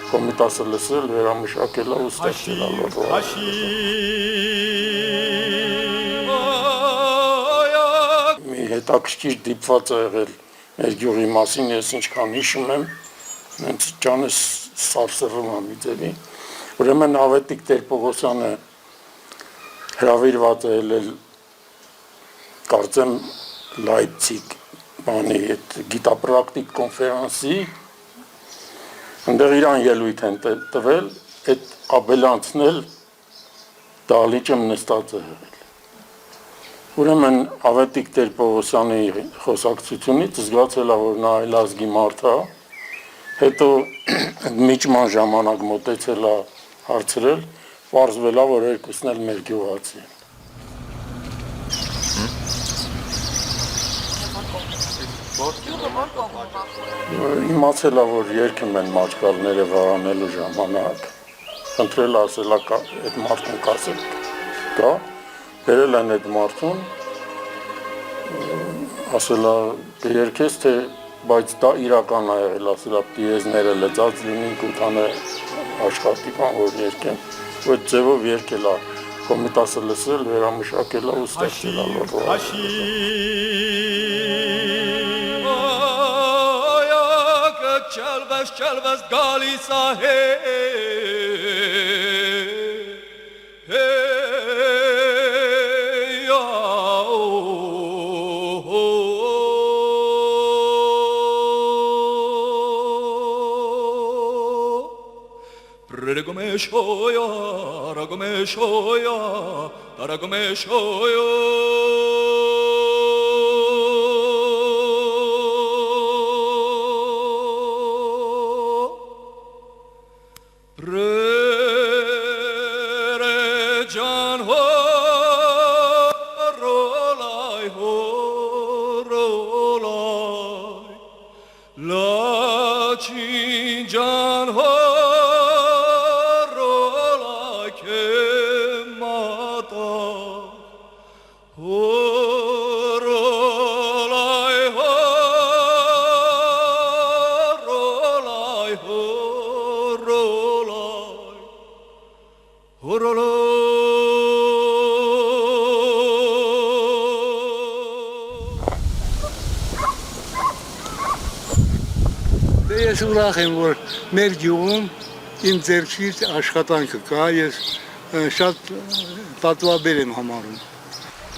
Կոմիտասը լսել, վերամշակել ու ստեղծել ալորվա։ Մի հետաքրքիր դիպված է եղել մեր գյուղի մասին, ես ինչքան հիշում եմ, հենց ջանս սարսռում եմ մի ձևի։ Ուրեմն Ավետիք Տեր-Պողոսյանը հրավիրված է ելել, կարծեմ Լայպցիգ բանի այդ գիտապրակտիկ կոնֆերանսի, այնտեղ իրան ելույթ են տվել, այդ Աբելյանցն էլ դահլիճում նստած է եղել։ Ուրեմն Ավետիք Տեր-Պողոսյանի խոսակցությունից զգացել է, որ նա այլազգի մարդ է, հետո միջման ժամանակ մոտեցել է հարցրել, պարզվել է, որ երկուսն էլ մեր գյուղացի են։ Իմացել է, որ երգում են մաչկալները վարանելու ժամանակ, խնդրել ասել է այդ մարդուն կասել կա, բերել են այդ մարդուն, ասել է երգես, թե բայց դա իրական է եղել, ասել է պիեզները լծած լինին, կութանը աշխատի բան, որ երգեն, ու այդ ձևով երգել է, Կոմիտասը լսել, վերամշակել ու ստեղծել ալորվա։ Չալվես գալիս ահե Ես ուրախ եմ, որ մեր գյուղում իմ ձեռքից աշխատանքը կա, ես շատ պատվաբեր եմ համարում։